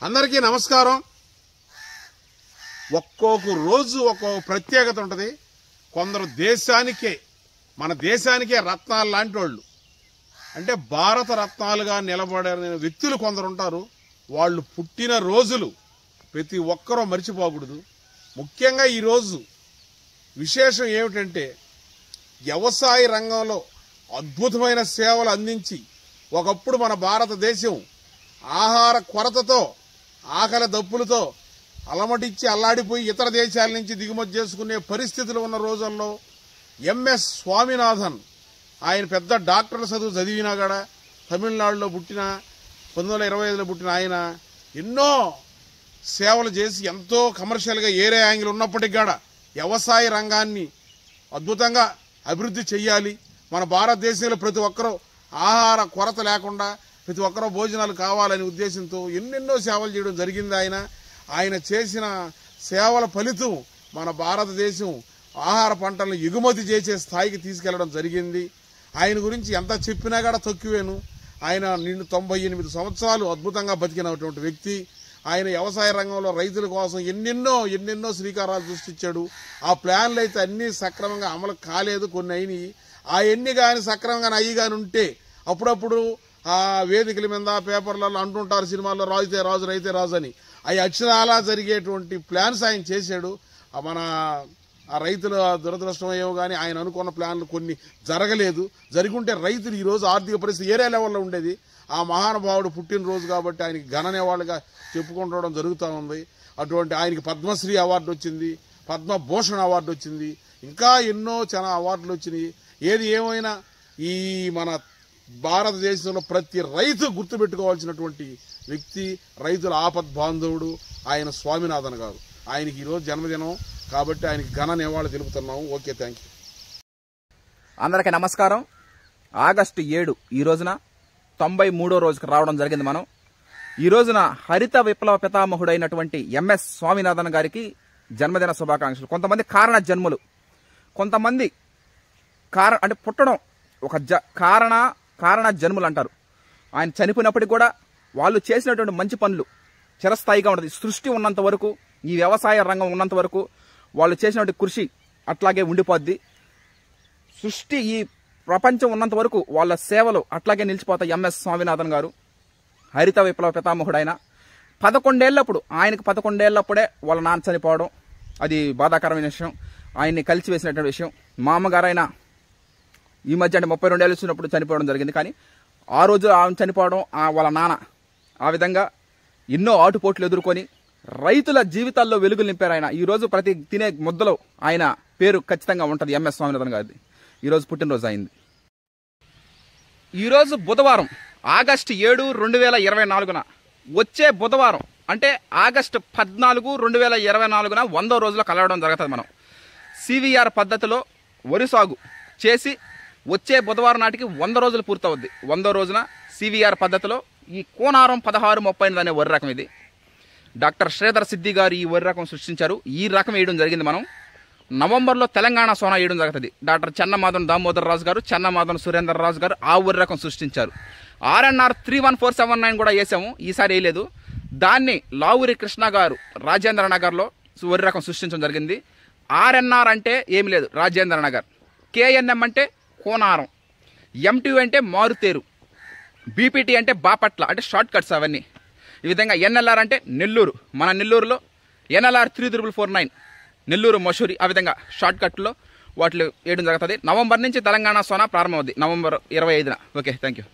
అందరికీ నమస్కారం. ఒక్కొక్క రోజు ఒక్కొక్క ప్రత్యేకత ఉంటుంది. కొందరు మన దేశానికే రత్నాలు లాంటి వాళ్ళు, అంటే భారత రత్నాలుగా నిలబడిన వ్యక్తులు కొందరు ఉంటారు. వాళ్ళు పుట్టిన రోజులు ప్రతి ఒక్కరూ మర్చిపోకూడదు. ముఖ్యంగా ఈరోజు విశేషం ఏమిటంటే, వ్యవసాయ రంగంలో అద్భుతమైన సేవలు అందించి ఒకప్పుడు మన భారతదేశం ఆహార కొరతతో, ఆకలి దప్పులతో అలమటించి అల్లాడిపోయి ఇతర దేశాల నుంచి దిగుమతి చేసుకునే పరిస్థితులు ఉన్న రోజుల్లో ఎంఎస్ స్వామినాథన్, ఆయన పెద్ద డాక్టర్ల చదువు చదివినా కూడా తమిళనాడులో పుట్టిన 1925లో పుట్టిన ఆయన ఎన్నో సేవలు చేసి ఎంతో కమర్షియల్గా ఏరే యాంగిల్ ఉన్నప్పటికీ కూడా వ్యవసాయ రంగాన్ని అద్భుతంగా అభివృద్ధి చెయ్యాలి, మన భారతదేశంలో ప్రతి ఒక్కరూ ఆహార కొరత లేకుండా ప్రతి ఒక్కరూ భోజనాలు కావాలనే ఉద్దేశంతో ఎన్నెన్నో సేవలు చేయడం జరిగింది. ఆయన చేసిన సేవల ఫలితం మన భారతదేశం ఆహార పంటలను ఎగుమతి చేసే స్థాయికి తీసుకెళ్లడం జరిగింది. ఆయన గురించి ఎంత చెప్పినా కూడా తక్కువేను. ఆయన 98 సంవత్సరాలు అద్భుతంగా బతికినటువంటి వ్యక్తి. ఆయన వ్యవసాయ రంగంలో రైతుల కోసం ఎన్నెన్నో శ్రీకారాలు సృష్టించాడు. ఆ ప్లాన్లు అయితే అన్ని సక్రమంగా అమలు కాలేదు, కొన్ని అయినాయి. ఆ ఎన్ని కానీ సక్రమంగా అయ్యి కానీ ఉంటే అప్పుడప్పుడు ఆ వేదికల మీద పేపర్లలో అంటుంటారు, సినిమాల్లో రాజుతే రాజు రైతే రాజు అని. అవి అక్షరాలా జరిగేటువంటి ప్లాన్స్ ఆయన చేశాడు. మన ఆ రైతుల దురదృష్టం ఏమో కానీ ఆయన అనుకున్న ప్లాన్లు కొన్ని జరగలేదు. జరుగుంటే రైతులు ఈరోజు ఆర్థిక పరిస్థితి ఏరే లెవెల్లో ఉండేది. ఆ మహానుభావుడు పుట్టినరోజు కాబట్టి ఆయనకి గణనేవాళ్ళుగా చెప్పుకుంటడం జరుగుతూ ఉంది. అటువంటి ఆయనకి పద్మశ్రీ అవార్డు వచ్చింది, పద్మభూషణ్ అవార్డు వచ్చింది, ఇంకా ఎన్నో చాలా అవార్డులు వచ్చినాయి. ఏది ఏమైనా ఈ మన భారతదేశంలో ప్రతి రైతు గుర్తుపెట్టుకోవాల్సినటువంటి వ్యక్తి, రైతుల ఆపద్ బాంధవుడు ఆయన స్వామినాథన్ గారు. ఆయనకి ఈరోజు జన్మదినం కాబట్టి ఆయనకి ఘన నివాళి తెలుపుతున్నాము. Okay, thank you. అందరికీ నమస్కారం. ఆగస్టు 7 ఈ రోజున 93వ రోజుకు రావడం జరిగింది. మనం ఈ రోజున హరిత విప్లవ పితామహుడైనటువంటి ఎంఎస్ స్వామినాథన్ గారికి జన్మదిన శుభాకాంక్షలు. కొంతమంది కారణ జన్ములు, కొంతమంది అంటే పుట్టడం ఒక కారణ జన్ములు అంటారు. ఆయన చనిపోయినప్పటికీ కూడా వాళ్ళు చేసినటువంటి మంచి పనులు చిరస్థాయిగా ఉంటుంది. సృష్టి ఉన్నంత వరకు, ఈ వ్యవసాయ రంగం ఉన్నంత వరకు వాళ్ళు చేసినటువంటి కృషి అట్లాగే ఉండిపోద్ది. సృష్టి ఈ ప్రపంచం ఉన్నంత వరకు వాళ్ళ సేవలు అట్లాగే నిలిచిపోతాయి. ఎంఎస్ స్వామినాథన్ గారు హరిత విప్లవ పితామహుడైన 11 ఏళ్లప్పుడే వాళ్ళ నాన్న చనిపోవడం, అది బాధాకరమైన విషయం. ఆయన్ని కలిసివేసినటువంటి విషయం. మా అమ్మగారైన ఈ మధ్య అంటే 32 ఏళ్ళు వచ్చినప్పుడు చనిపోవడం జరిగింది. కానీ ఆ రోజు ఆమె చనిపోవడం, వాళ్ళ నాన్న ఆ విధంగా ఎన్నో ఆటుపోట్లు ఎదుర్కొని రైతుల జీవితాల్లో వెలుగులు నింపారు ఆయన. ఈరోజు ప్రతి తినే ముద్దలో ఆయన పేరు ఖచ్చితంగా ఉంటుంది. ఎంఎస్ స్వామినాథన్ గారిది ఈరోజు పుట్టినరోజు అయింది. ఈరోజు బుధవారం ఆగస్టు 7, 2024 వచ్చే బుధవారం అంటే ఆగస్టు 14, 2024 100వ రోజులో కలవడం జరుగుతుంది. మనం సివిఆర్ పద్ధతిలో వరి సాగు చేసి వచ్చే బుధవారం నాటికి 100 రోజులు పూర్తవుద్ది. 100వ రోజున సివిఆర్ పద్ధతిలో ఈ కోనారం 1638 అనే వరి రకం, ఇది డాక్టర్ శ్రీధర్ సిద్ధి గారు ఈ వరి రకం సృష్టించారు. ఈ రకం వేయడం జరిగింది. మనం నవంబర్లో తెలంగాణ సోనా వేయడం జరుగుతుంది. డాక్టర్ చెన్నమాధవన్ దామోదర్ రాజు గారు, చెన్నమాధవన్ సురేందర్ రాజు గారు ఆ వరి రకం సృష్టించారు. RNR 31479 కూడా వేసాము, ఈసారి వేయలేదు. దాన్ని లావురి కృష్ణ గారు రాజేంద్ర నగర్లో వరి రకం సృష్టించడం జరిగింది. RNR అంటే ఏమి లేదు, రాజేంద్ర నగర్. KNM అంటే కోనారం, MTU అంటే మారుతేరు, BPT అంటే బాపట్ల, అంటే షార్ట్ కట్స్ అవన్నీ. ఈ విధంగా NLR అంటే నెల్లూరు, మన నెల్లూరులో NLR 3449 నెల్లూరు మషూరి, ఆ విధంగా షార్ట్ కట్లో వాటిలో వేయడం జరుగుతుంది. నవంబర్ నుంచి తెలంగాణ సోనా ప్రారంభమవుద్ది, నవంబర్ 25న. Okay, thank you.